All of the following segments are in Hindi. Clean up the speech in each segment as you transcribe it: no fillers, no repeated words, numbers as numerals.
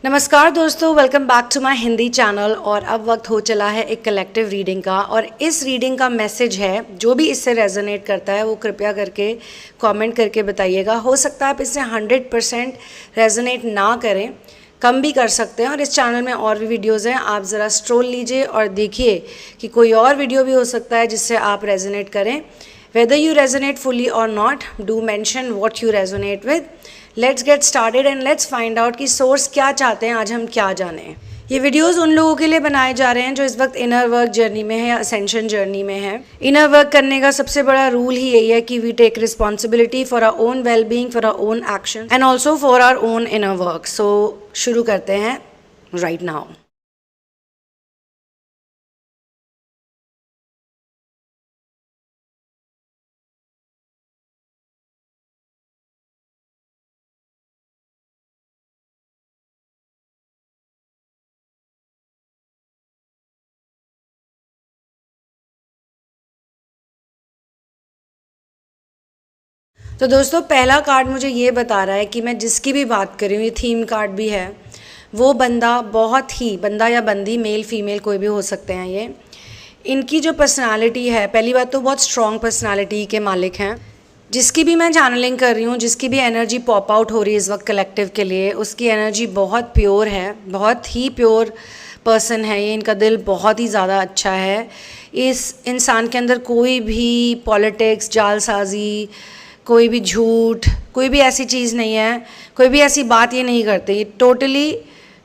नमस्कार दोस्तों, welcome back to my Hindi channel. और अब वक्त हो चला है एक कलेक्टिव रीडिंग का। और इस रीडिंग का मैसेज है, जो भी इससे रेजोनेट करता है वो कृपया करके कमेंट करके बताइएगा। हो सकता है आप इससे 100% रेजोनेट ना करें, कम भी कर सकते हैं। और इस चैनल में और भी वीडियोज़ हैं, आप ज़रा स्ट्रोल लीजिए और देखिए कि कोई और वीडियो भी हो सकता है जिससे आप रेजोनेट करें। Whether you resonate fully or not, do mention what you resonate with. Let's get started and let's find out कि सोर्स क्या चाहते हैं, आज हम क्या जानें। ये वीडियोस उन लोगों के लिए बनाए जा रहे हैं जो इस वक्त इनर वर्क जर्नी में है या असेंशन जर्नी में है। इनर वर्क करने का सबसे बड़ा रूल ही यही है कि we take responsibility for our own well being, for our own action and also for our own inner work. So शुरू करते हैं राइट नाउ। तो दोस्तों, पहला कार्ड मुझे ये बता रहा है कि मैं जिसकी भी बात कर रही हूँ, ये थीम कार्ड भी है, वो बंदा बहुत ही, बंदा या बंदी, मेल फीमेल कोई भी हो सकते हैं ये, इनकी जो पर्सनालिटी है, पहली बात तो बहुत स्ट्रॉन्ग पर्सनालिटी के मालिक हैं। जिसकी भी मैं चैनलिंग कर रही हूँ, जिसकी भी एनर्जी पॉप आउट हो रही है इस वक्त कलेक्टिव के लिए, उसकी एनर्जी बहुत प्योर है, बहुत ही प्योर पर्सन है ये। इनका दिल बहुत ही ज़्यादा अच्छा है। इस इंसान के अंदर कोई भी पॉलिटिक्स, जालसाजी, कोई भी झूठ, कोई भी ऐसी चीज़ नहीं है, कोई भी ऐसी बात ये नहीं करते। ये टोटली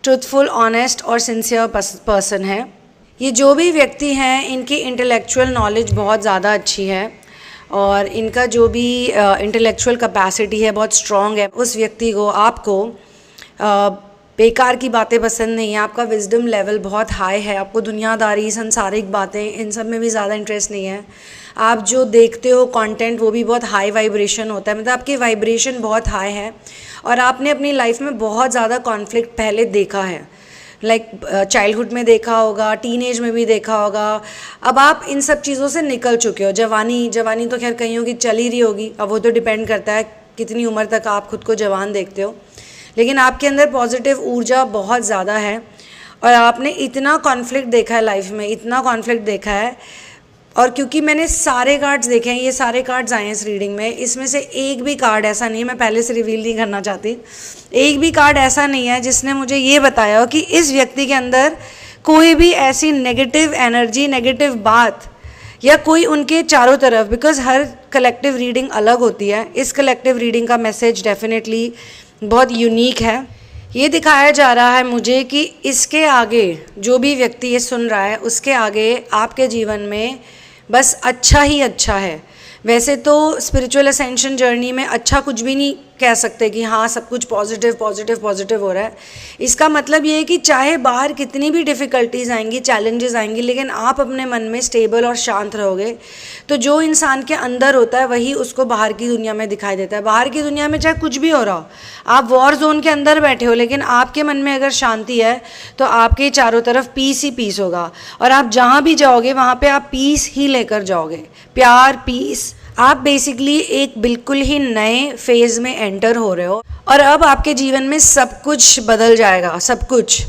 ट्रूथफुल, ऑनेस्ट और सिंसियर पर्सन है। ये जो भी व्यक्ति हैं, इनकी इंटेलेक्चुअल नॉलेज बहुत ज़्यादा अच्छी है और इनका जो भी इंटेलेक्चुअल कैपेसिटी है बहुत स्ट्रॉन्ग है। उस व्यक्ति को, आपको बेकार की बातें पसंद नहीं है, आपका विजडम लेवल बहुत हाई है, आपको दुनियादारी, संसारिक बातें, इन सब में भी ज़्यादा इंटरेस्ट नहीं है। आप जो देखते हो कंटेंट, वो भी बहुत हाई वाइब्रेशन होता है, मतलब आपकी वाइब्रेशन बहुत हाई है। और आपने अपनी लाइफ में बहुत ज़्यादा कॉन्फ्लिक्ट पहले देखा है, लाइक चाइल्डहुड में देखा होगा, टीनेज में भी देखा होगा। अब आप इन सब चीज़ों से निकल चुके हो। जवानी तो खैर कहीं होगी, चल ही रही होगी, अब वो तो डिपेंड करता है कितनी उम्र तक आप खुद को जवान देखते हो। लेकिन आपके अंदर पॉजिटिव ऊर्जा बहुत ज़्यादा है और आपने इतना कॉन्फ्लिक्ट देखा है लाइफ में, इतना कॉन्फ्लिक्ट देखा है। और क्योंकि मैंने सारे कार्ड्स देखे हैं, ये सारे कार्ड्स आए हैं इस रीडिंग में, इसमें से एक भी कार्ड ऐसा नहीं है, मैं पहले से रिवील नहीं करना चाहती, एक भी कार्ड ऐसा नहीं है जिसने मुझे ये बताया हो कि इस व्यक्ति के अंदर कोई भी ऐसी नेगेटिव एनर्जी, नेगेटिव बात या कोई उनके चारों तरफ, बिकॉज हर कलेक्टिव रीडिंग अलग होती है। इस कलेक्टिव रीडिंग का मैसेज डेफिनेटली बहुत यूनिक है। ये दिखाया जा रहा है मुझे कि इसके आगे जो भी व्यक्ति ये सुन रहा है, उसके आगे आपके जीवन में बस अच्छा ही अच्छा है। वैसे तो स्पिरिचुअल असेंशन जर्नी में अच्छा कुछ भी नहीं कह सकते कि हाँ सब कुछ पॉजिटिव पॉजिटिव पॉजिटिव हो रहा है। इसका मतलब ये है कि चाहे बाहर कितनी भी डिफ़िकल्टीज आएंगी, चैलेंजेस आएंगी, लेकिन आप अपने मन में स्टेबल और शांत रहोगे तो जो इंसान के अंदर होता है वही उसको बाहर की दुनिया में दिखाई देता है। बाहर की दुनिया में चाहे कुछ भी हो रहा हो, आप वॉर जोन के अंदर बैठे हो, लेकिन आपके मन में अगर शांति है तो आपके चारों तरफ पीस ही पीस होगा। और आप जहाँ भी जाओगे वहाँ पर आप पीस ही लेकर जाओगे, प्यार, पीस। आप बेसिकली एक बिल्कुल ही नए फेज़ में एंटर हो रहे हो और अब आपके जीवन में सब कुछ बदल जाएगा, सब कुछ।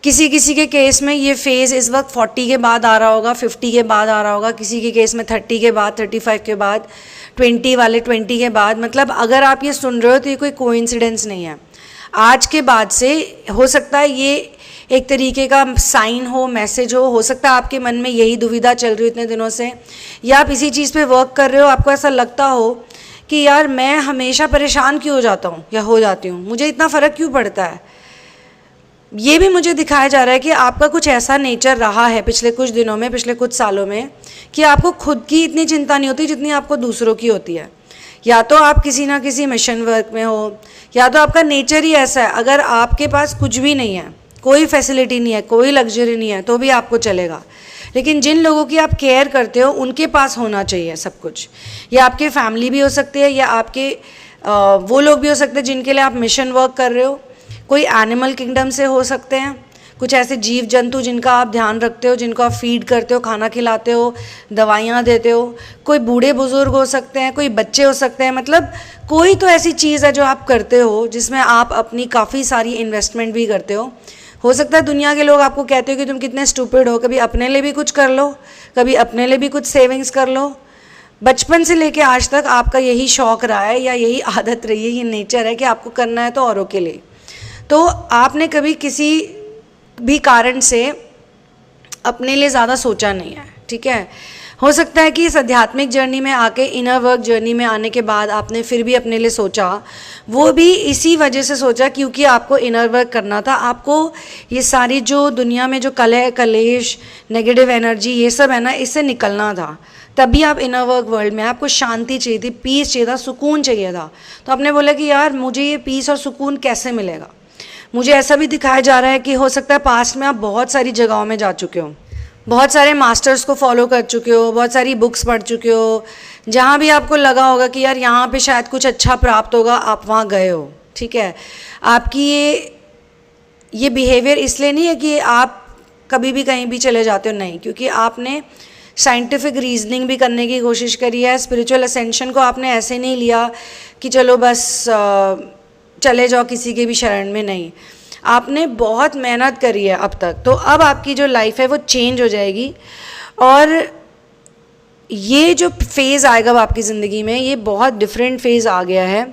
किसी किसी के केस में ये फेज़ इस वक्त 40 के बाद आ रहा होगा, 50 के बाद आ रहा होगा, किसी के केस में 30 के बाद, 35 के बाद, 20 वाले 20 के बाद। मतलब अगर आप ये सुन रहे हो तो ये कोई कोइंसिडेंस नहीं है। आज के बाद से हो सकता है ये एक तरीके का साइन हो, मैसेज हो सकता है आपके मन में यही दुविधा चल रही हो इतने दिनों से, या आप इसी चीज़ पे वर्क कर रहे हो, आपको ऐसा लगता हो कि यार मैं हमेशा परेशान क्यों हो जाता हूँ या हो जाती हूँ, मुझे इतना फ़र्क क्यों पड़ता है। ये भी मुझे दिखाया जा रहा है कि आपका कुछ ऐसा नेचर रहा है पिछले कुछ दिनों में, पिछले कुछ सालों में, कि आपको खुद की इतनी चिंता नहीं होती जितनी आपको दूसरों की होती है। या तो आप किसी ना किसी मिशन वर्क में हो, या तो आपका नेचर ही ऐसा है, अगर आपके पास कुछ भी नहीं है, कोई फैसिलिटी नहीं है, कोई लग्जरी नहीं है, तो भी आपको चलेगा। लेकिन जिन लोगों की आप केयर करते हो उनके पास होना चाहिए सब कुछ। या आपके फैमिली भी हो सकती है, या आपके वो लोग भी हो सकते हैं जिनके लिए आप मिशन वर्क कर रहे हो। कोई एनिमल किंगडम से हो सकते हैं, कुछ ऐसे जीव जंतु जिनका आप ध्यान रखते हो, जिनको आप फीड करते हो, खाना खिलाते हो, दवाइयाँ देते हो। कोई बूढ़े बुजुर्ग हो सकते हैं, कोई बच्चे हो सकते हैं, मतलब कोई तो ऐसी चीज़ है जो आप करते हो जिसमें आप अपनी काफ़ी सारी इन्वेस्टमेंट भी करते हो सकता है दुनिया के लोग आपको कहते हो कि तुम कितने स्टूपिड हो, कभी अपने लिए भी कुछ कर लो, कभी अपने लिए भी कुछ सेविंग्स कर लो। बचपन से लेके आज तक आपका यही शौक़ रहा है या यही आदत रही है, ये नेचर है कि आपको करना है तो औरों के लिए। तो आपने कभी किसी भी कारण से अपने लिए ज़्यादा सोचा नहीं है, ठीक है। हो सकता है कि इस आध्यात्मिक जर्नी में आके, इनर वर्क जर्नी में आने के बाद आपने फिर भी अपने लिए सोचा, वो भी इसी वजह से सोचा क्योंकि आपको इनर वर्क करना था। आपको ये सारी जो दुनिया में जो कलह कलेश, नेगेटिव एनर्जी, ये सब है ना, इससे निकलना था। तभी आप इनर वर्क वर्ल्ड में, आपको शांति चाहिए थी, पीस चाहिए था, सुकून चाहिए था। तो आपने बोला कि यार मुझे ये पीस और सुकून कैसे मिलेगा। मुझे ऐसा भी दिखाया जा रहा है कि हो सकता है पास्ट में आप बहुत सारी जगहों में जा चुके हो, बहुत सारे मास्टर्स को फॉलो कर चुके हो, बहुत सारी बुक्स पढ़ चुके हो, जहाँ भी आपको लगा होगा कि यार यहाँ पे शायद कुछ अच्छा प्राप्त होगा, आप वहाँ गए हो, ठीक है। आपकी ये बिहेवियर इसलिए नहीं है कि आप कभी भी कहीं भी चले जाते हो, नहीं, क्योंकि आपने साइंटिफिक रीजनिंग भी करने की कोशिश करी है। स्पिरिचुअल असेंशन को आपने ऐसे नहीं लिया कि चलो बस चले जाओ किसी के भी शरण में, नहीं, आपने बहुत मेहनत करी है अब तक। तो अब आपकी जो लाइफ है वो चेंज हो जाएगी और ये जो फेज़ आएगा अब आपकी ज़िंदगी में, ये बहुत डिफरेंट फेज़ आ गया है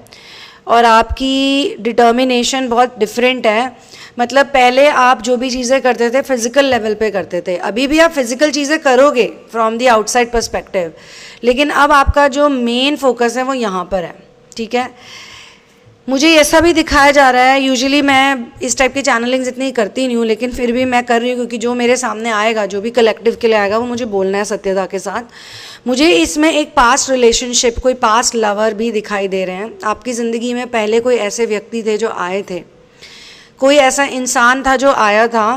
और आपकी डिटर्मिनेशन बहुत डिफरेंट है। मतलब पहले आप जो भी चीज़ें करते थे फिज़िकल लेवल पे करते थे, अभी भी आप फिज़िकल चीज़ें करोगे फ्रॉम द आउटसाइड पर्सपेक्टिव, लेकिन अब आपका जो मेन फोकस है वो यहाँ पर है, ठीक है। मुझे ऐसा भी दिखाया जा रहा है, यूजुअली मैं इस टाइप की चैनलिंग्स इतनी करती नहीं हूँ, लेकिन फिर भी मैं कर रही हूँ क्योंकि जो मेरे सामने आएगा, जो भी कलेक्टिव के लिए आएगा, वो मुझे बोलना है सत्यता के साथ। मुझे इसमें एक पास्ट रिलेशनशिप, कोई पास्ट लवर भी दिखाई दे रहे हैं। आपकी ज़िंदगी में पहले कोई ऐसे व्यक्ति थे जो आए थे, कोई ऐसा इंसान था जो आया था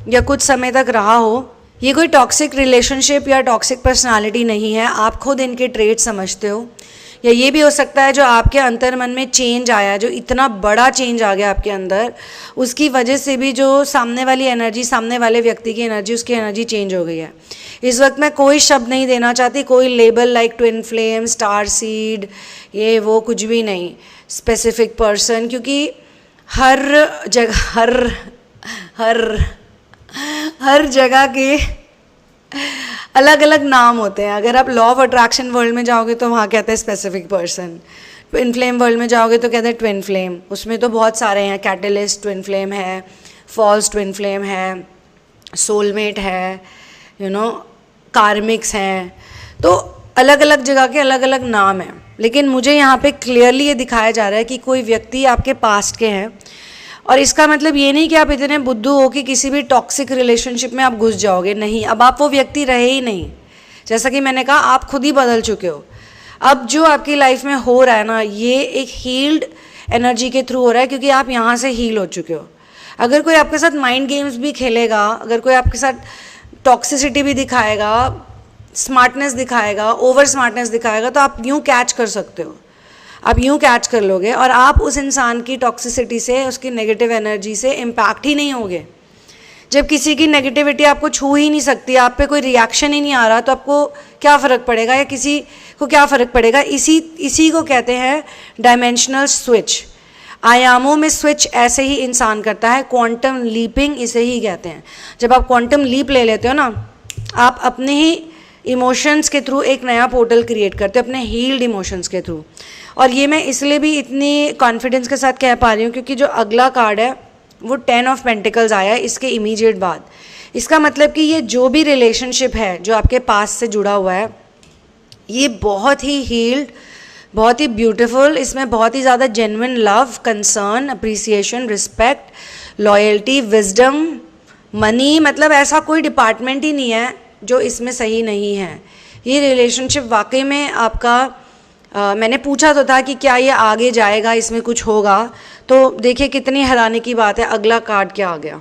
या कुछ समय तक रहा हो। ये कोई टॉक्सिक रिलेशनशिप या टॉक्सिक पर्सनालिटी नहीं है, आप खुद इनके ट्रेट समझते हो। या ये भी हो सकता है जो आपके अंतर मन में चेंज आया, जो इतना बड़ा चेंज आ गया आपके अंदर, उसकी वजह से भी जो सामने वाली एनर्जी, सामने वाले व्यक्ति की एनर्जी, उसकी एनर्जी चेंज हो गई है। इस वक्त मैं कोई शब्द नहीं देना चाहती, कोई label like twin flame, star seed, ये वो कुछ भी नहीं, स्पेसिफिक पर्सन, क्योंकि हर जगह हर जगह के अलग अलग नाम होते हैं। अगर आप लॉ ऑफ अट्रैक्शन वर्ल्ड में जाओगे तो वहाँ कहते हैं specific person, twin flame world में जाओगे तो कहते हैं ट्विन फ्लेम। उसमें तो बहुत सारे हैं, कैटलिस्ट ट्विन फ्लेम है, फॉल्स ट्विन फ्लेम है, सोलमेट है, कार्मिक्स हैं। तो अलग अलग जगह के अलग अलग नाम हैं, लेकिन मुझे यहाँ पे क्लियरली ये दिखाया जा रहा है कि कोई व्यक्ति आपके पास्ट के हैं। और इसका मतलब ये नहीं कि आप इतने बुद्धू हो कि किसी भी टॉक्सिक रिलेशनशिप में आप घुस जाओगे, नहीं, अब आप वो व्यक्ति रहे ही नहीं। जैसा कि मैंने कहा, आप खुद ही बदल चुके हो। अब जो आपकी लाइफ में हो रहा है ना, ये एक हील्ड एनर्जी के थ्रू हो रहा है, क्योंकि आप यहाँ से हील हो चुके हो। अगर कोई आपके साथ माइंड गेम्स भी खेलेगा, अगर कोई आपके साथ टॉक्सिसिटी भी दिखाएगा, स्मार्टनेस दिखाएगा, ओवर स्मार्टनेस दिखाएगा, तो आप यूँ कैच कर सकते हो, आप यूँ कैच कर लोगे और आप उस इंसान की टॉक्सिसिटी से, उसकी नेगेटिव एनर्जी से इम्पैक्ट ही नहीं होगे। जब किसी की नेगेटिविटी आपको छू ही नहीं सकती, आप पे कोई रिएक्शन ही नहीं आ रहा, तो आपको क्या फ़र्क पड़ेगा या किसी को क्या फ़र्क पड़ेगा। इसी को कहते हैं डायमेंशनल स्विच। आयामों में स्विच ऐसे ही इंसान करता है, क्वांटम लीपिंग इसे ही कहते हैं। जब आप क्वांटम लीप ले लेते हो ना, आप अपने ही इमोशंस के थ्रू एक नया पोर्टल क्रिएट करते हो, अपने हील्ड इमोशंस के थ्रू। और ये मैं इसलिए भी इतनी कॉन्फिडेंस के साथ कह पा रही हूँ क्योंकि जो अगला कार्ड है वो 10 ऑफ पेंटिकल्स आया है इसके इमीडिएट बाद। इसका मतलब कि ये जो भी रिलेशनशिप है जो आपके पास से जुड़ा हुआ है, ये बहुत ही हील्ड, बहुत ही ब्यूटीफुल, इसमें बहुत ही ज़्यादा genuine love, concern, appreciation, respect, loyalty, wisdom, money, मतलब ऐसा कोई डिपार्टमेंट ही नहीं है जो इसमें सही नहीं है। ये रिलेशनशिप वाकई में आपका मैंने पूछा तो था कि क्या ये आगे जाएगा, इसमें कुछ होगा, तो देखिए कितनी हैरानी की बात है, अगला कार्ड क्या आ गया,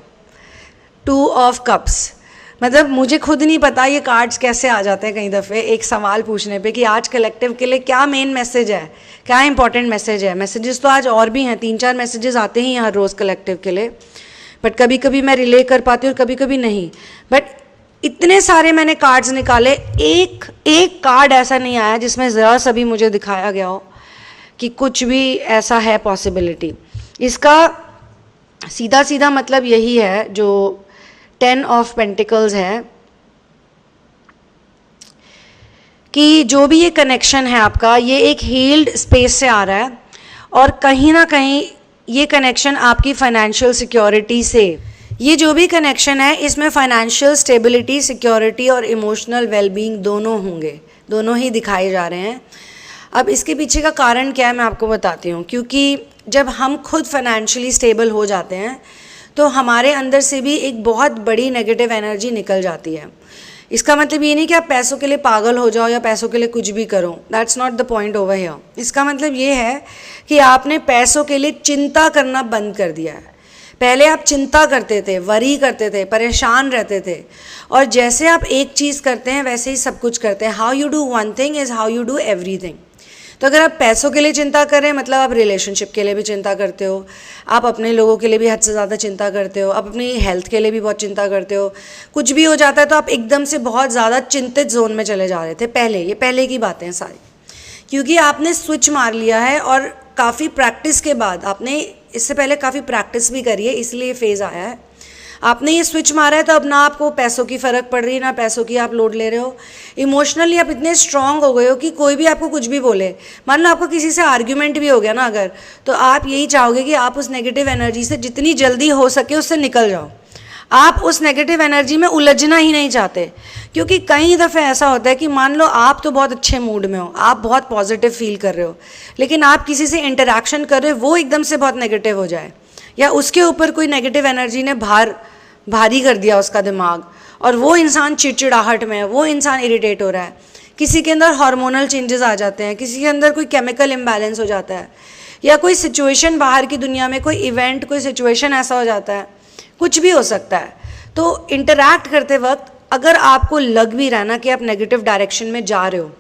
2 ऑफ कप्स। मतलब मुझे खुद नहीं पता ये कार्ड्स कैसे आ जाते हैं कई दफ़े एक सवाल पूछने पे कि आज कलेक्टिव के लिए क्या मेन मैसेज है, क्या इंपॉर्टेंट मैसेज है। मैसेजेस तो आज और भी हैं, 3-4 मैसेजेस आते ही हैं हर रोज़ कलेक्टिव के लिए, बट कभी कभी मैं रिले कर पाती हूँ और कभी कभी नहीं। बट इतने सारे मैंने कार्ड्स निकाले, एक एक कार्ड ऐसा नहीं आया जिसमें ज़रा सा भी मुझे दिखाया गया हो कि कुछ भी ऐसा है पॉसिबिलिटी। इसका सीधा सीधा मतलब यही है जो 10 ऑफ पेंटिकल्स है, कि जो भी ये कनेक्शन है आपका, ये एक हील्ड स्पेस से आ रहा है और कहीं ना कहीं ये कनेक्शन आपकी फाइनेंशियल सिक्योरिटी से, ये जो भी कनेक्शन है इसमें फाइनेंशियल स्टेबिलिटी, सिक्योरिटी और इमोशनल वेलबींग दोनों होंगे, दोनों ही दिखाए जा रहे हैं। अब इसके पीछे का कारण क्या है मैं आपको बताती हूँ। क्योंकि जब हम खुद फाइनेंशियली स्टेबल हो जाते हैं तो हमारे अंदर से भी एक बहुत बड़ी नेगेटिव एनर्जी निकल जाती है। इसका मतलब ये नहीं कि आप पैसों के लिए पागल हो जाओ या पैसों के लिए कुछ भी करो, that's not the point over here. इसका मतलब ये है कि आपने पैसों के लिए चिंता करना बंद कर दिया है। पहले आप चिंता करते थे, वरी करते थे, परेशान रहते थे, और जैसे आप एक चीज़ करते हैं वैसे ही सब कुछ करते हैं। How you do one thing is how you do everything. तो अगर आप पैसों के लिए चिंता कर रहे हैं मतलब आप रिलेशनशिप के लिए भी चिंता करते हो, आप अपने लोगों के लिए भी हद से ज़्यादा चिंता करते हो, आप अपनी हेल्थ के लिए भी बहुत चिंता करते हो। कुछ भी हो जाता है तो आप एकदम से बहुत ज़्यादा चिंतित जोन में चले जा रहे थे पहले। ये पहले की बातें हैं सारी, क्योंकि आपने स्विच मार लिया है और काफ़ी प्रैक्टिस के बाद, आपने इससे पहले काफ़ी प्रैक्टिस भी करी है इसलिए फेज़ आया है। आपने ये स्विच मारा है तो अब ना आपको पैसों की फ़र्क पड़ रही है ना पैसों की आप लोड ले रहे हो। इमोशनली आप इतने स्ट्रांग हो गए हो कि कोई भी आपको कुछ भी बोले, मान लो आपको किसी से आर्ग्यूमेंट भी हो गया ना अगर, तो आप यही चाहोगे कि आप उस नेगेटिव एनर्जी से जितनी जल्दी हो सके उससे निकल जाओ। आप उस नेगेटिव एनर्जी में उलझना ही नहीं चाहते। क्योंकि कई दफ़े ऐसा होता है कि मान लो आप तो बहुत अच्छे मूड में हो, आप बहुत पॉजिटिव फील कर रहे हो, लेकिन आप किसी से इंटरेक्शन कर रहे हो वो एकदम से बहुत नेगेटिव हो जाए, या उसके ऊपर कोई नेगेटिव एनर्जी ने भारी कर दिया उसका दिमाग, और वो इंसान चिड़चिड़ाहट में है, वो इंसान इरिटेट हो रहा है। किसी के अंदर हार्मोनल चेंजेस आ जाते हैं, किसी के अंदर कोई केमिकल इम्बैलेंस हो जाता है, या कोई सिचुएशन बाहर की दुनिया में कोई इवेंट, कोई सिचुएशन ऐसा हो जाता है, कुछ भी हो सकता है। तो इंटरैक्ट करते वक्त अगर आपको लग भी रहा है ना कि आप नेगेटिव डायरेक्शन में जा रहे हो,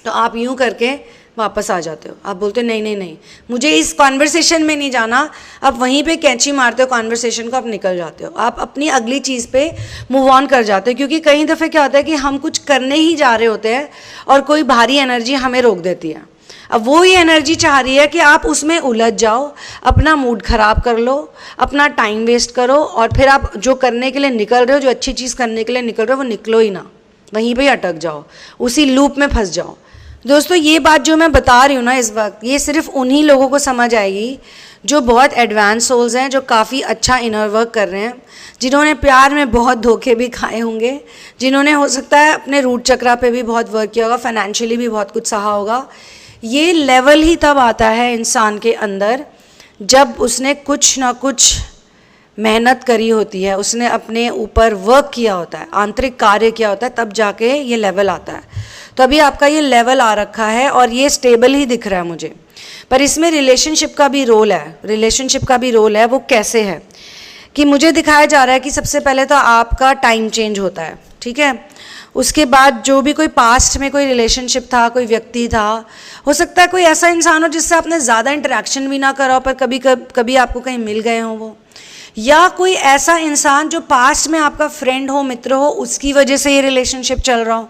तो आप यूँ करके वापस आ जाते हो। आप बोलते हो नहीं नहीं नहीं, मुझे इस कॉन्वर्सेशन में नहीं जाना, आप वहीं पे कैंची मारते हो कॉन्वर्सेशन को, आप निकल जाते हो, आप अपनी अगली चीज़ पे मूव ऑन कर जाते हो। क्योंकि कई दफ़े क्या होता है कि हम कुछ करने ही जा रहे होते हैं और कोई भारी एनर्जी हमें रोक देती है। अब वो ही एनर्जी चाह रही है कि आप उसमें उलझ जाओ, अपना मूड ख़राब कर लो, अपना टाइम वेस्ट करो, और फिर आप जो करने के लिए निकल रहे हो, जो अच्छी चीज़ करने के लिए निकल रहे हो, वो निकलो ही ना, वहीं पे अटक जाओ, उसी लूप में फंस जाओ। दोस्तों ये बात जो मैं बता रही हूँ ना इस वक्त, ये सिर्फ उन्हीं लोगों को समझ आएगी जो बहुत एडवांस सोल्स हैं, जो काफ़ी अच्छा इनर वर्क कर रहे हैं, जिन्होंने प्यार में बहुत धोखे भी खाए होंगे, जिन्होंने हो सकता है अपने रूट चक्रा पे भी बहुत वर्क किया होगा, फाइनेंशियली भी बहुत कुछ सहा होगा। ये लेवल ही तब आता है इंसान के अंदर जब उसने कुछ ना कुछ मेहनत करी होती है, उसने अपने ऊपर वर्क किया होता है, आंतरिक कार्य किया होता है, तब जाके ये लेवल आता है। तो अभी आपका ये लेवल आ रखा है और ये स्टेबल ही दिख रहा है मुझे, पर इसमें रिलेशनशिप का भी रोल है। रिलेशनशिप का भी रोल है। वो कैसे है कि मुझे दिखाया जा रहा है कि सबसे पहले तो आपका टाइम चेंज होता है, ठीक है। उसके बाद जो भी कोई पास्ट में कोई रिलेशनशिप था, कोई व्यक्ति था, हो सकता है कोई ऐसा इंसान हो जिससे आपने ज़्यादा इंटरेक्शन भी ना करा हो, पर कभी आपको कहीं मिल गए हों वो, या कोई ऐसा इंसान जो पास्ट में आपका फ्रेंड हो, मित्र हो, उसकी वजह से ये रिलेशनशिप चल रहा हो,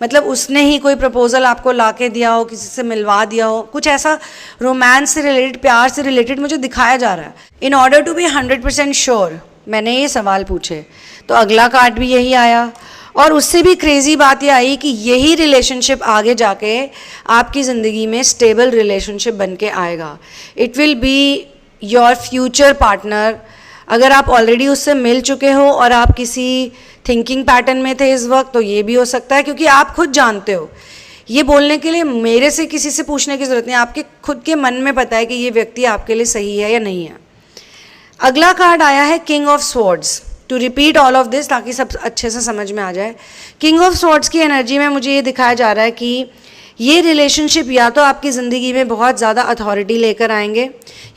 मतलब उसने ही कोई प्रपोजल आपको ला के दिया हो, किसी से मिलवा दिया हो, कुछ ऐसा रोमांस से रिलेटेड, प्यार से रिलेटेड मुझे दिखाया जा रहा है। In order to be 100% sure मैंने ये सवाल पूछे तो अगला कार्ड भी यही आया, और उससे भी क्रेजी बात ये आई कि यही रिलेशनशिप आगे जाके आपकी ज़िंदगी में स्टेबल रिलेशनशिप बन के आएगा। It will be your future partner. अगर आप ऑलरेडी उससे मिल चुके हो और आप किसी थिंकिंग पैटर्न में थे इस वक्त, तो ये भी हो सकता है, क्योंकि आप खुद जानते हो। ये बोलने के लिए मेरे से किसी से पूछने की ज़रूरत नहीं, आपके खुद के मन में पता है कि ये व्यक्ति आपके लिए सही है या नहीं है। अगला कार्ड आया है king of swords. To repeat all of this ताकि सब अच्छे से समझ में आ जाए, किंग ऑफ स्वॉर्ड्स की एनर्जी में मुझे ये दिखाया जा रहा है कि ये रिलेशनशिप या तो आपकी ज़िंदगी में बहुत ज़्यादा अथॉरिटी लेकर आएंगे,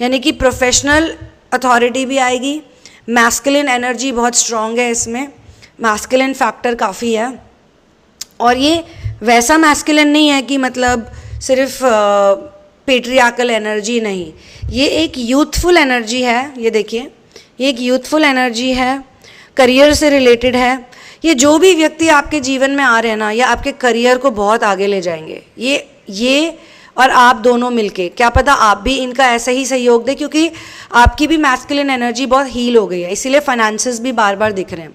यानी कि प्रोफेशनल अथॉरिटी भी आएगी, मैस्कुलिन एनर्जी बहुत स्ट्रॉन्ग है इसमें, मैस्कुलिन फैक्टर काफ़ी है, और ये वैसा मैस्कुलिन नहीं है कि मतलब सिर्फ पेट्रियार्कल एनर्जी नहीं, ये एक यूथफुल एनर्जी है। ये देखिए, ये एक यूथफुल एनर्जी है, करियर से रिलेटेड है। ये जो भी व्यक्ति आपके जीवन में आ रहे हैं ना, ये आपके करियर को बहुत आगे ले जाएंगे। ये और आप दोनों मिलके, क्या पता आप भी इनका ऐसा ही सहयोग दें, क्योंकि आपकी भी मैस्कुलिन एनर्जी बहुत हील हो गई है, इसीलिए फाइनेंसेस भी बार बार दिख रहे हैं।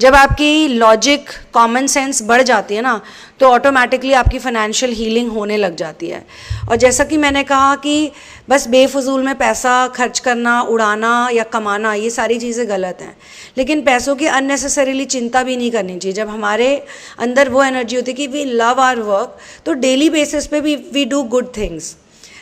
जब आपकी लॉजिक, कॉमन सेंस बढ़ जाती है ना, तो ऑटोमेटिकली आपकी फाइनेंशियल हीलिंग होने लग जाती है। और जैसा कि मैंने कहा कि बस बेफजूल में पैसा खर्च करना, उड़ाना या कमाना, ये सारी चीज़ें गलत हैं। लेकिन पैसों की अननेसेसरीली चिंता भी नहीं करनी चाहिए। जब हमारे अंदर वो एनर्जी होती है कि वी लव आवर वर्क, तो डेली बेसिस पे भी we do good things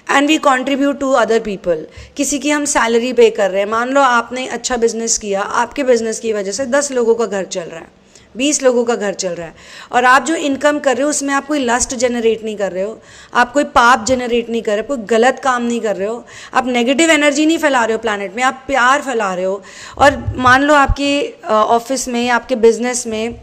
and we contribute to other people. किसी की हम सैलरी पे कर रहे हैं, मान लो आपने अच्छा बिजनेस किया, आपके बिजनेस की वजह से 10 लोगों का घर चल रहा है, 20 लोगों का घर चल रहा है, और आप जो इनकम कर रहे हो उसमें आप कोई लस्ट जनरेट नहीं कर रहे हो, आप कोई पाप जनरेट नहीं कर रहे हो, कोई गलत काम नहीं कर रहे हो, आप नेगेटिव एनर्जी नहीं फैला रहे हो प्लानट में, आप प्यार फैला रहे हो। और मान लो आपके ऑफिस में, आपके बिजनेस में,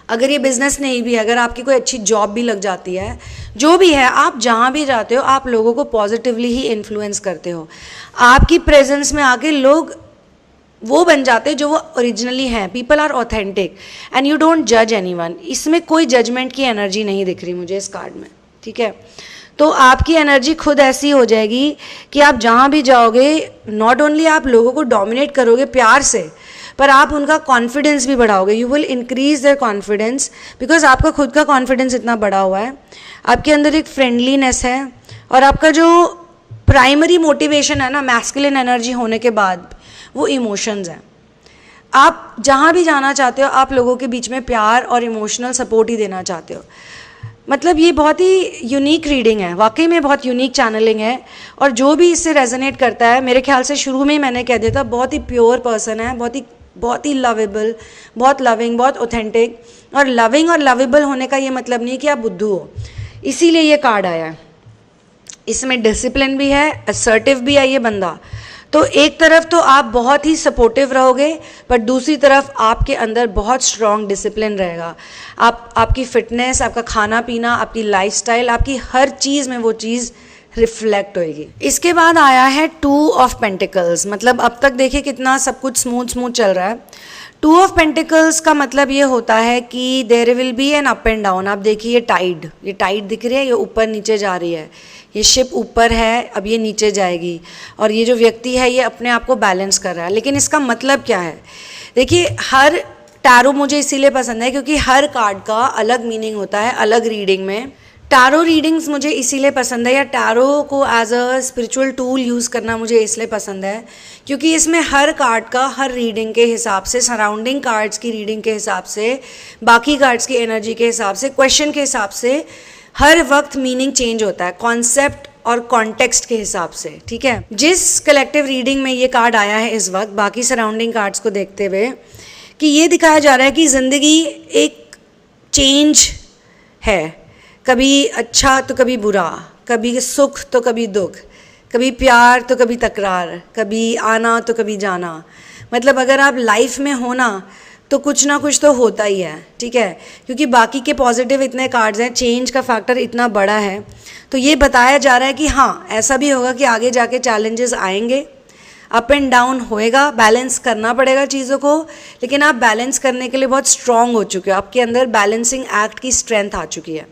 अगर ये बिज़नेस नहीं भी है, अगर आपकी कोई अच्छी जॉब भी लग जाती है, जो भी है, आप जहाँ भी जाते हो आप लोगों को पॉजिटिवली ही इन्फ्लुएंस करते हो। आपकी प्रेजेंस में आके लोग वो बन जाते हैं जो वो ओरिजिनली हैं। People are authentic and you don't जज एनीवन। इसमें कोई जजमेंट की एनर्जी नहीं दिख रही मुझे इस कार्ड में, ठीक है। तो आपकी एनर्जी खुद ऐसी हो जाएगी कि आप जहाँ भी जाओगे, नॉट ओनली आप लोगों को डोमिनेट करोगे प्यार से, पर आप उनका कॉन्फिडेंस भी बढ़ाओगे। You will increase their confidence, because आपका खुद का कॉन्फिडेंस इतना बढ़ा हुआ है, आपके अंदर एक फ्रेंडलीनेस है, और आपका जो प्राइमरी मोटिवेशन है ना मैस्कुलिन एनर्जी होने के बाद, वो इमोशंस हैं। आप जहाँ भी जाना चाहते हो, आप लोगों के बीच में प्यार और इमोशनल सपोर्ट ही देना चाहते हो। मतलब ये बहुत ही यूनिक रीडिंग है, वाकई में बहुत यूनिक चैनलिंग है। और जो भी इससे रेजोनेट करता है, मेरे ख्याल से शुरू में ही मैंने कह दिया था, बहुत ही प्योर पर्सन है, बहुत ही लवेबल, बहुत लविंग, बहुत ऑथेंटिक। और लविंग और लवेबल होने का ये मतलब नहीं कि आप बुद्धू हो, इसीलिए ये कार्ड आया है। इसमें डिसिप्लिन भी है, असर्टिव भी है ये बंदा। तो एक तरफ तो आप बहुत ही सपोर्टिव रहोगे, पर दूसरी तरफ आपके अंदर बहुत स्ट्रॉन्ग डिसिप्लिन रहेगा। आपकी फिटनेस, आपका खाना पीना, आपकी लाइफस्टाइल, आपकी हर चीज़ में वो चीज़ रिफ्लेक्ट होएगी। इसके बाद आया है 2 ऑफ पेंटिकल्स। मतलब अब तक देखिए कितना सब कुछ स्मूथ चल रहा है। 2 ऑफ पेंटिकल्स का मतलब ये होता है कि there will be an up and down. आप देखिए ये टाइड दिख रही है, ये ऊपर नीचे जा रही है, ये शिप ऊपर है, अब ये नीचे जाएगी, और ये जो व्यक्ति है ये अपने आप को बैलेंस कर रहा है। लेकिन इसका मतलब क्या है? देखिए, हर टैरो मुझे इसीलिए पसंद है क्योंकि हर कार्ड का अलग मीनिंग होता है अलग रीडिंग में। टैरो रीडिंग्स मुझे इसीलिए पसंद है, या टैरो को as a spiritual tool use करना मुझे इसलिए पसंद है क्योंकि इसमें हर कार्ड का हर रीडिंग के हिसाब से, सराउंडिंग कार्ड्स की रीडिंग के हिसाब से, बाकी कार्ड्स की एनर्जी के हिसाब से, क्वेश्चन के हिसाब से हर वक्त मीनिंग चेंज होता है, कॉन्सेप्ट और कॉन्टेक्स्ट के हिसाब से, ठीक है। जिस कलेक्टिव रीडिंग में ये कार्ड आया है इस वक्त, बाकी सराउंडिंग कार्ड्स को देखते हुए, कि ये दिखाया जा रहा है कि ज़िंदगी एक चेंज है, कभी अच्छा तो कभी बुरा, कभी सुख तो कभी दुख, कभी प्यार तो कभी तकरार, कभी आना तो कभी जाना। मतलब अगर आप लाइफ में हो ना, तो कुछ ना कुछ तो होता ही है, ठीक है। क्योंकि बाकी के पॉजिटिव इतने कार्ड्स हैं, चेंज का फैक्टर इतना बड़ा है, तो ये बताया जा रहा है कि हाँ, ऐसा भी होगा कि आगे जाके चैलेंजेस आएंगे, अप एंड डाउन होएगा, बैलेंस करना पड़ेगा चीज़ों को। लेकिन आप बैलेंस करने के लिए बहुत स्ट्रांग हो चुके हो, आपके अंदर बैलेंसिंग एक्ट की स्ट्रेंथ आ चुकी है,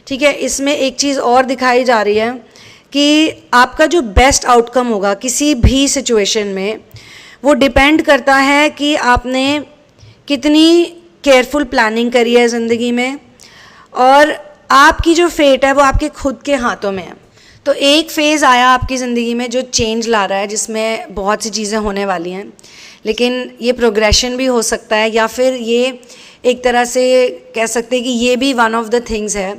ठीक है। इसमें एक चीज़ और दिखाई जा रही है कि आपका जो बेस्ट आउटकम होगा किसी भी सिचुएशन में, वो डिपेंड करता है कि आपने कितनी केयरफुल प्लानिंग करी है ज़िंदगी में, और आपकी जो फेट है वो आपके खुद के हाथों में है। तो एक फेज़ आया आपकी ज़िंदगी में जो चेंज ला रहा है, जिसमें बहुत सी चीज़ें होने वाली हैं, लेकिन ये प्रोग्रेशन भी हो सकता है, या फिर ये एक तरह से कह सकते हैं कि ये भी वन ऑफ द थिंग्स है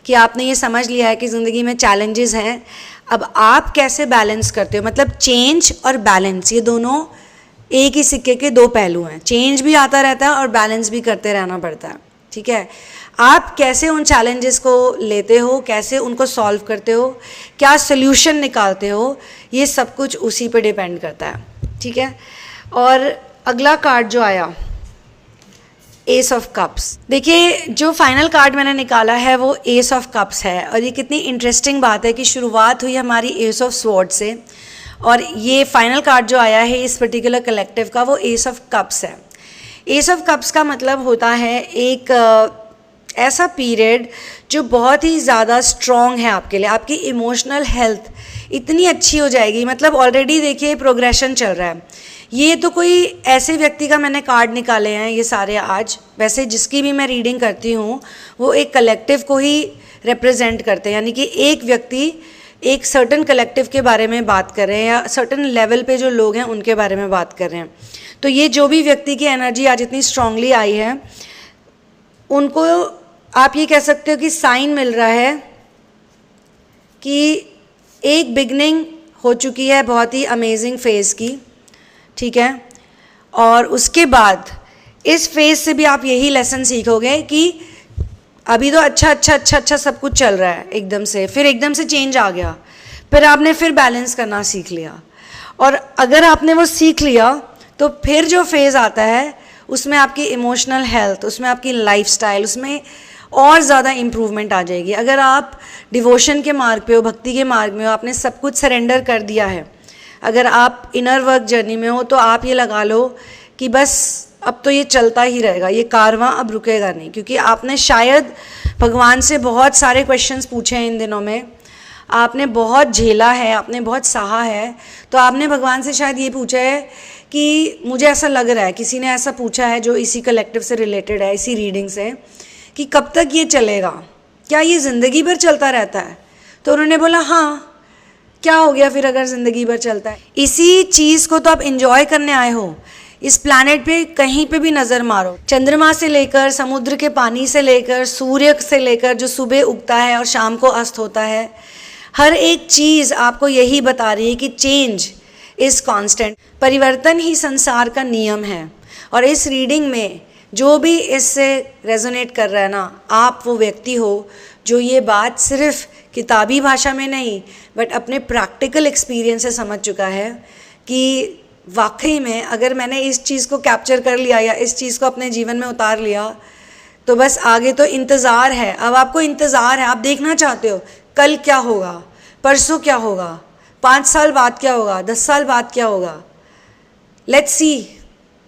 कि आपने ये समझ लिया है कि ज़िंदगी में चैलेंजेस हैं। अब आप कैसे बैलेंस करते हो? मतलब चेंज और बैलेंस, ये दोनों एक ही सिक्के के 2 पहलू हैं। चेंज भी आता रहता है और बैलेंस भी करते रहना पड़ता है, ठीक है। आप कैसे उन चैलेंजेस को लेते हो, कैसे उनको सॉल्व करते हो, क्या सोल्यूशन निकालते हो, ये सब कुछ उसी पे डिपेंड करता है, ठीक है। और अगला कार्ड जो आया, एस ऑफ कप्स। देखिए, जो फाइनल कार्ड मैंने निकाला है वो एस ऑफ कप्स है, और ये कितनी इंटरेस्टिंग बात है कि शुरुआत हुई हमारी एस ऑफ स्वॉर्ड से, और ये फाइनल कार्ड जो आया है इस पर्टिकुलर कलेक्टिव का वो एस ऑफ कप्स है। एस ऑफ कप्स का मतलब होता है एक ऐसा पीरियड जो बहुत ही ज़्यादा स्ट्रॉन्ग है आपके लिए। आपकी इमोशनल हेल्थ इतनी अच्छी हो जाएगी, मतलब ऑलरेडी देखिए प्रोग्रेशन चल रहा है। ये तो कोई ऐसे व्यक्ति का मैंने कार्ड निकाले हैं ये सारे आज, वैसे जिसकी भी मैं रीडिंग करती हूँ वो एक कलेक्टिव को ही रिप्रेजेंट करते हैं, यानी कि एक व्यक्ति एक सर्टन कलेक्टिव के बारे में बात कर रहे हैं या सर्टन लेवल पे जो लोग हैं उनके बारे में बात कर रहे हैं। तो ये जो भी व्यक्ति की एनर्जी आज इतनी स्ट्रांगली आई है उनको आप ये कह सकते हो कि साइन मिल रहा है कि एक बिगनिंग हो चुकी है बहुत ही अमेजिंग फेज़ की, ठीक है। और उसके बाद इस फेज़ से भी आप यही लेसन सीखोगे कि अभी तो अच्छा सब कुछ चल रहा है एकदम से, फिर एकदम से चेंज आ गया, फिर आपने फिर बैलेंस करना सीख लिया। और अगर आपने वो सीख लिया तो फिर जो फेज़ आता है उसमें आपकी इमोशनल हेल्थ, उसमें आपकी लाइफस्टाइल, उसमें और ज़्यादा इम्प्रूवमेंट आ जाएगी। अगर आप डिवोशन के मार्ग पे हो, भक्ति के मार्ग में हो, आपने सब कुछ सरेंडर कर दिया है, अगर आप इनर वर्क जर्नी में हो, तो आप ये लगा लो कि बस अब तो ये चलता ही रहेगा, ये कारवां अब रुकेगा नहीं। क्योंकि आपने शायद भगवान से बहुत सारे क्वेश्चंस पूछे हैं इन दिनों में, आपने बहुत झेला है, आपने बहुत सहा है, तो आपने भगवान से शायद ये पूछा है कि मुझे ऐसा लग रहा है, किसी ने ऐसा पूछा है जो इसी कलेक्टिव से रिलेटेड है, इसी रीडिंग से, कि कब तक ये चलेगा, क्या ये ज़िंदगी भर चलता रहता है? तो उन्होंने बोला हाँ, क्या हो गया फिर अगर ज़िंदगी भर चलता है? इसी चीज़ को तो आप इंजॉय करने आए हो। इस प्लैनेट पे कहीं पे भी नज़र मारो, चंद्रमा से लेकर समुद्र के पानी से लेकर सूर्य से लेकर जो सुबह उगता है और शाम को अस्त होता है, हर एक चीज़ आपको यही बता रही है कि चेंज इज़ कांस्टेंट। परिवर्तन ही संसार का नियम है। और इस रीडिंग में जो भी इससे रेजोनेट कर रहा है ना, आप वो व्यक्ति हो जो ये बात सिर्फ किताबी भाषा में नहीं बट अपने प्रैक्टिकल एक्सपीरियंस से समझ चुका है कि वाकई में अगर मैंने इस चीज़ को कैप्चर कर लिया या इस चीज़ को अपने जीवन में उतार लिया तो बस आगे तो इंतज़ार है। अब आपको इंतज़ार है, आप देखना चाहते हो कल क्या होगा, परसों क्या होगा, 5 साल बाद क्या होगा, 10 साल बाद क्या होगा, लेट्स सी,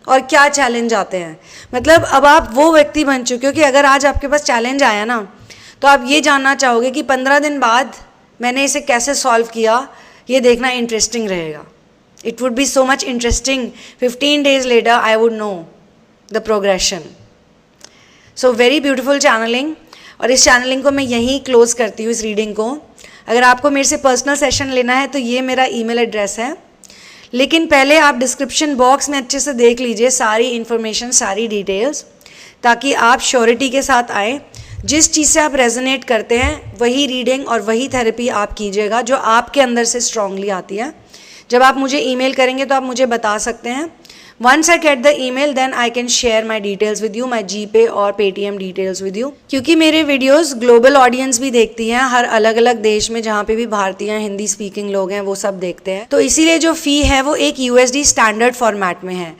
और क्या चैलेंज आते हैं। मतलब अब आप वो व्यक्ति बन चुके हो कि अगर आज आपके पास चैलेंज आया ना तो आप ये जानना चाहोगे कि 15 दिन बाद मैंने इसे कैसे सॉल्व किया, ये देखना इंटरेस्टिंग रहेगा। It would be so much interesting. 15 days later, I would know the progression. So very beautiful channeling. और इस चैनलिंग को मैं यहीं क्लोज करती हूँ, इस रीडिंग को। अगर आपको मेरे से पर्सनल सेशन लेना है तो ये मेरा ईमेल एड्रेस है, लेकिन पहले आप डिस्क्रिप्शन बॉक्स में अच्छे से देख लीजिए सारी इन्फॉर्मेशन, सारी डिटेल्स, ताकि आप श्योरिटी के साथ आए। जिस चीज़ से आप रेजोनेट करते हैं वही रीडिंग और वही थेरेपी आप कीजिएगा जो आपके अंदर से स्ट्रांगली आती है। जब आप मुझे ईमेल करेंगे तो आप मुझे बता सकते हैं। Once I get the email then I can share my details with you, my GPay और पेटीएम डिटेल्स विद यू। क्योंकि मेरे वीडियोस ग्लोबल ऑडियंस भी देखती हैं, हर अलग अलग देश में जहाँ पे भी भारतीय हिंदी स्पीकिंग लोग हैं वो सब देखते हैं, तो इसीलिए जो फ़ी है वो एक USD स्टैंडर्ड फॉर्मेट में है।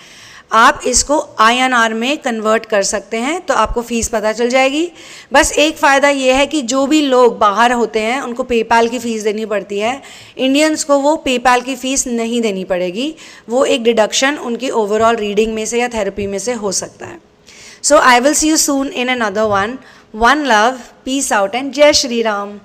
आप इसको INR में कन्वर्ट कर सकते हैं तो आपको फ़ीस पता चल जाएगी। बस एक फ़ायदा ये है कि जो भी लोग बाहर होते हैं उनको पेपैल की फ़ीस देनी पड़ती है, इंडियंस को वो पेपैल की फ़ीस नहीं देनी पड़ेगी, वो एक डिडक्शन उनकी ओवरऑल रीडिंग में से या थेरेपी में से हो सकता है। So I will see you soon in another one love, peace out and जय श्री राम।